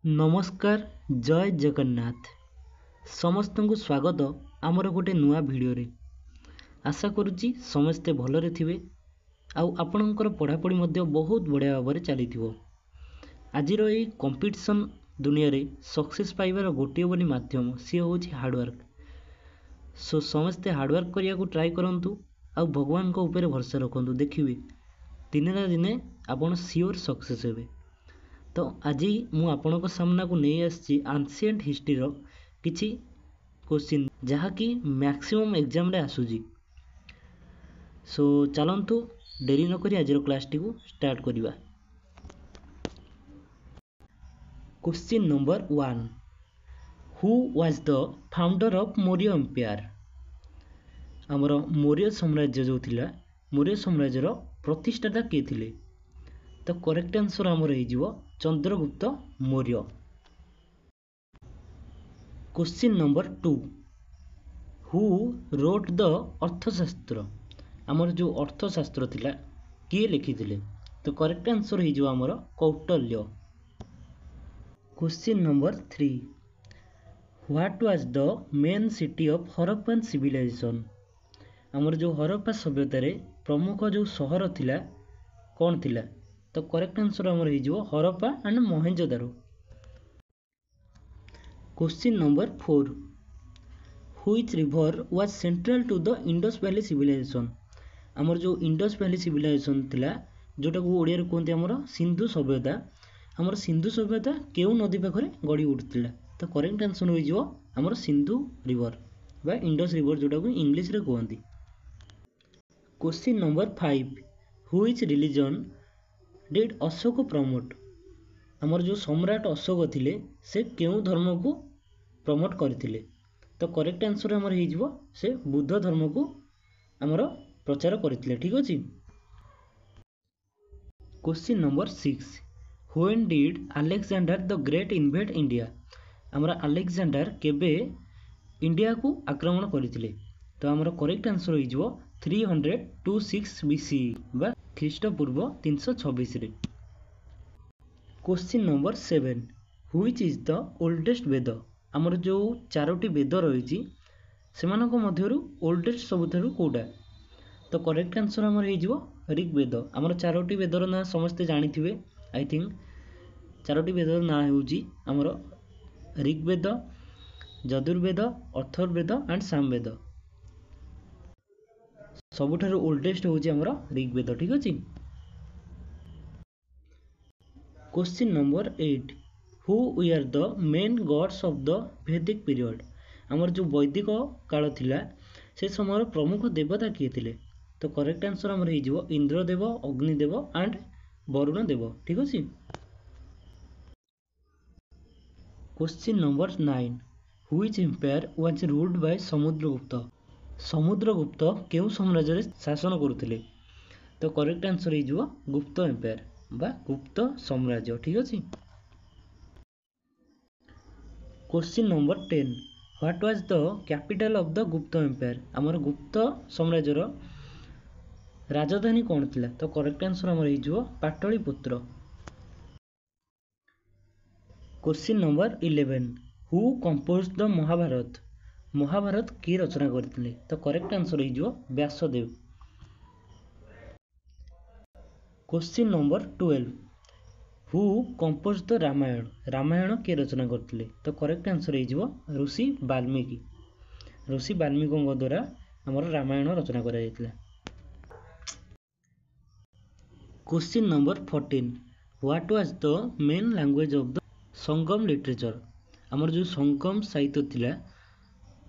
नमस्कार जय जगन्नाथ समस्त को स्वागत आमर गोटे नुआ भिडियो आशा करुच्ची समस्ते भलरे थिबे आउ आपणकर पढ़ापढ़ी मध्य बहुत बढ़िया भाव चली आज कंपटीशन दुनिया रे सक्सेस पाइबार गोटे बोली माध्यम सी हूँ हार्डवर्क। सो समस्ते हार्डवर्क करने को ट्राए करूँ आउ भगवान को ऊपर भरोसा रखु देखिए दिने ना दिने आपन सियोर सक्सेस हेबे। तो आज मु आपणक सामना को नहीं आसी एंशिएंट हिस्ट्री रो किछि क्वेश्चन जहाँकि मैक्सिमम एग्जाम रे आसुजी। सो चलंतु देरी न करी आज क्लास टी को स्टार्ट करिवा। Question number 1 who was the founder of Maurya empire. हमर मौर्य साम्राज्य जो थिला मौर्य साम्राज्य रो प्रतिष्ठाता के थिले। तो करेक्ट आंसर हमर हे जिवो Chandragupta Maurya. Question number 2 who wrote the अर्थशास्त्र। हमर जो अर्थशास्त्र थिला किए लिखिथिले। तो करेक्ट आंसर हे जिवो हमर Kautilya. Question number 3 what was the main city of Harappan civilisation. हमर जो हरप्पा सभ्यता रे प्रमुख जो शहर थिला कौन थिला। तो करेक्ट आंसर हमर हे जिवो Harappa and Mohenjodaro. Question number 4 which river was central to the Indus valley civilisation. हमर जो इंडस वैली सिविलाइजेशन थिला जोटा को ओडिया रे कोनते हमर सिंधु सभ्यता। हमर सिंधु सभ्यता केउ नदी पाखरे गड़ी उठथिला। तो करेक्ट आंसर हो जिवो हमर सिंधु रिवर बा इंडस रिवर जोटा को इंग्लिश रे कहंती। Question number 5 which religion did Ashoka promote. हमर जो सम्राट अशोक थिले से केउ धर्म को प्रमोट करथिले। तो करेक्ट आंसर हमर हे जिवो से बुद्ध धर्म को हमर प्रचार करथिले। ठीक अछि। Question number 6 when did Alexander the great invade India. हमर अलेक्जेंडर केबे इंडिया को आक्रमण करथिले। तो हमर करेक्ट आंसर हे जिवो 326 बीसी बा ख्रीष्टपूर्व 326 रे। Question number 7 which is the oldest Veda. हमर जो चारोटी वेद रही सेमानक मध्यरु ओल्डेस्ट सबुठारु कोडा। तो करेक्ट आंसर हमर हे जिवो ऋग्वेद। हमर चारोटी वेदर ना समस्ते जानिथिबे आई थिंक चारोटी वेदर ना हेउजी हमर ऋग्वेद यजुर्वेद अथर्ववेद एंड सामवेद। सबुठारु ओल्डेस्ट होउजी हमर ऋग्वेद। ठीक अछि। Question number 8 who were the main God's of the वैदिक पीरियड। हमर जो वैदिक काल थिला से समय प्रमुख देवता किए थिले। तो करेक्ट आंसर हमर हे जिवो इंद्रदेव अग्निदेव एंड वरुण देव। ठीक अछि। Question number 9 which empire was ruled by Samudragupta. Samudragupta केउ साम्राज्य रे शासन करुथिले। तो करेक्ट आंसर हे जिवो गुप्त एम्पायर बा गुप्त साम्राज्य। ठीक अछि। Question number 10 what was the capital of the गुप्त एम्पायर। हमर गुप्त साम्राज्य रो राजधानी कौन थिला। तो करेक्ट आंसर हमर हे जिवो Pataliputra. Question number 11 who composed the Mahabharata. Mahabharata की रचना करथिले। तो करेक्ट आंसर हे जिवो Vyasdev. Question number 12 who composed the Ramayana. Ramayana के रचना करथिले। तो करेक्ट आंसर हे जिवो ऋषि वाल्मीकि। ऋषि वाल्मीकि द्वारा हमर रामायण रचना करा जायतिला। Question number 14 what was the main language of the Sangam literature. हमर जो संगम साहित्य थिला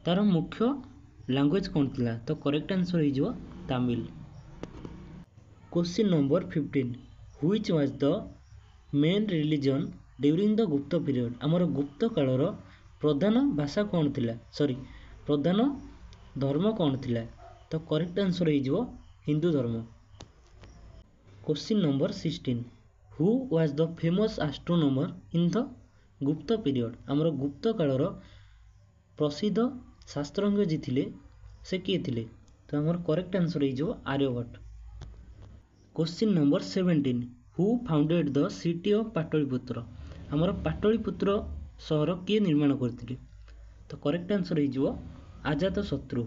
तार मुख्य लैंग्वेज कौन थिला। तो करेक्ट आंसर हे जिवो Tamil. Question number 15 which was the main religion during the गुप्त पीरियड। हमर गुप्त कालर प्रधान भाषा कौन थिला सॉरी प्रधान धर्म कौन थिला। तो करेक्ट आंसर हे जिवो हिंदू धर्म। Question number 16 who was the famous astronomer in the गुप्त पीरियड। हमर गुप्त कालर प्रसिद्ध शास्त्रज्ञ जी थिले से किए थिले। तो हमर करेक्ट आंसर हे जिवो Aryabhata. Question number 17 who founded the city of Pataliputra. ଆମର ପାଟଳିପୁତ୍ର ସହର କିଏ ନିର୍ମାଣ କରିଥିଲେ? ତ କରେକ୍ଟ ଆନ୍ସର ହେଇଯିବ Ajatashatru.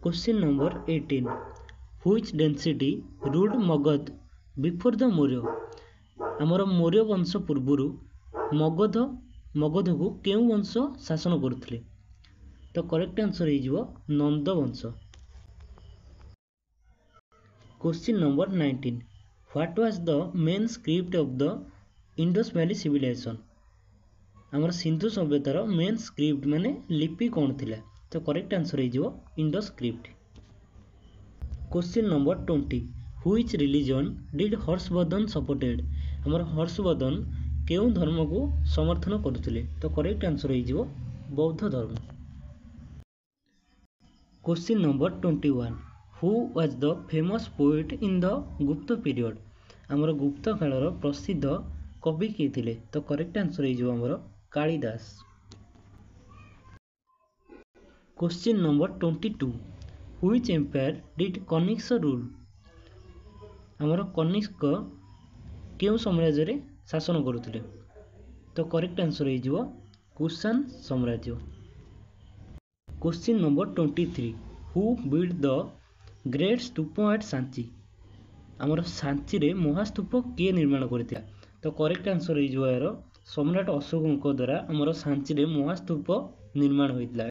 Question number 18 which dynasty ruled Magadha before the Maurya? आमर मौर्य वंश पूर्वर मगध को केउ वंश शासन करुले? तो करेक्ट आंसर हो नंद वंश। Question number 19 what was the main script of the Indus valley civilisation? आमर सिंधु सभ्यतार मेन स्क्रिप्ट माने लिपि कौन थिला? तो करेक्ट आंसर हो Indus script. Question number 20 which religion did Harshvardhan supported? आमर हर्षवर्धन केउ धर्म को समर्थन करुले? तो करेक्ट आंसर हो बौद्ध धर्म। Question number 21 who was the famous poet in the गुप्त पीरियड? आमर गुप्त कालर प्रसिद्ध कवि किए थिले? तो करेक्ट आंसर हो आमर Kalidas. Question number 22 which empire did Kanishka rule? आमर कनिष्क केउ साम्राज्य रे शासन करुले? तो करेक्ट आंसर हो कुषाण साम्राज्य। Question number 23 who build the great stupa at Sanchi? आमर सांची रे महास्तूप किए निर्माण करथिला? तो करेक्ट आंसर हो यार सम्राट अशोक द्वारा आमर सांची रे महास्तूप निर्माण होइतला।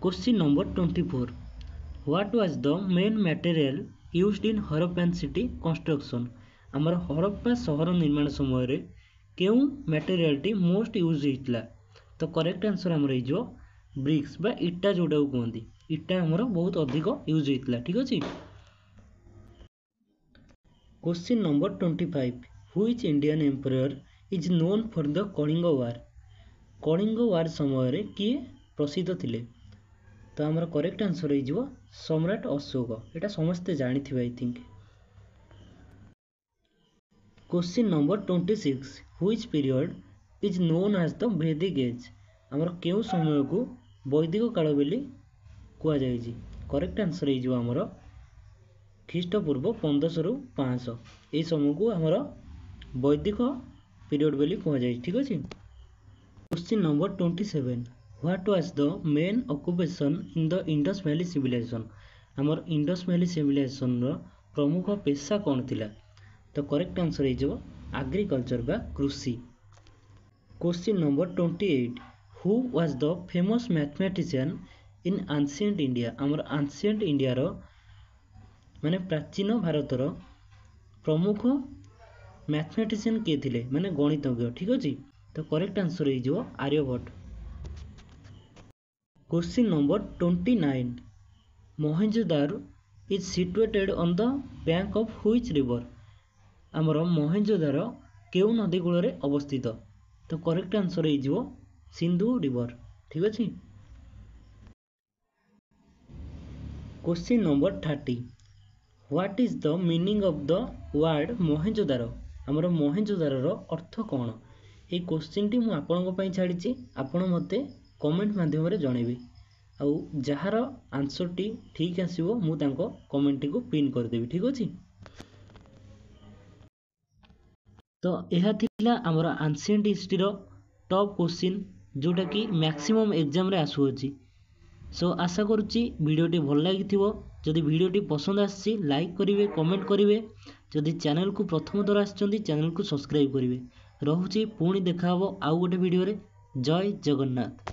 Question number 24 what was the main material used in Harappan city construction? आमर हरप्पा शहर निर्माण समय रे केउ मटेरियलटी मोस्ट यूज होइतला? तो करेक्ट आंसर हमर हो ब्रिक्स बा इटा जोटा को कहंदी इटा हमर बहुत अधिक यूज होइतला। ठीक अछि। Question number 25 which Indian empire is known for the Kalinga war? Kalinga war समय रे किए प्रसिद्ध थिले? तो आमर करेक्ट आंसर हो सम्राट अशोक। एटा समस्ते जानिथिबे I think. Question number 26 which period is known as the Vedic age? आमर केउ समय को वैदिक काल बोली कुआ जायछि? करेक्ट आंसर हो आमर ख्रीष्टपूर्व 1500 रु 500 ए समय को आमर वैदिक पीरियड बोली कुआ जायछि। ठीक अछि। Question number 27 what was the main occupation in the Indus valley civilisation? आमर इंडस वैली सिविलाइजेशन रो प्रमुख पेशा कौन थिला? तो करेक्ट आंसर हो एग्रीकल्चर बा कृषि। Question number 28 who was the famous mathematician in ancient India? आमर एंशिएंट इंडिया रो माने प्राचीन भारत रो प्रमुख मैथमेटिशियन किए थिले माने गणितज्ञ? ठीक अछि। तो करेक्ट आंसर हो Aryabhata. Question number 29 Mohenjodaro is situated on the bank of which river? आमर मोहेंजोदारो केउ नदी कूल रे अवस्थित? तो करेक्ट आंसर हो सिंधु रिवर। ठीक अछि। Question number 30 what is the meaning of the word Mohenjo-daro? आमर मोहेंजोदारो रो अर्थ कौन? ये क्वेश्चन टी मु आपनको पई छाडिछि आपण मते कमेंट माध्यम रे जणेबे आउ जहार आंसर टी ठीक आसीबो मु तांको कमेंट टी को पिन कर देबी। ठीक अछि। तो यह थिला हमर एंशिएंट हिस्ट्री रो टॉप क्वेश्चन जोटा कि मैक्सिमम एग्जाम रे आसु अछि। सो आशा करूची वीडियोटी भल लागिथिबो। जदि वीडियोटी पसंद आछि लाइक करिवे कमेंट करिवे। जदि चैनल को प्रथम दर आछंती चैनल को सब्सक्राइब करिवे। रहुची पुणी देखा हबो आउ गोटे वीडियो रे। जय जगन्नाथ।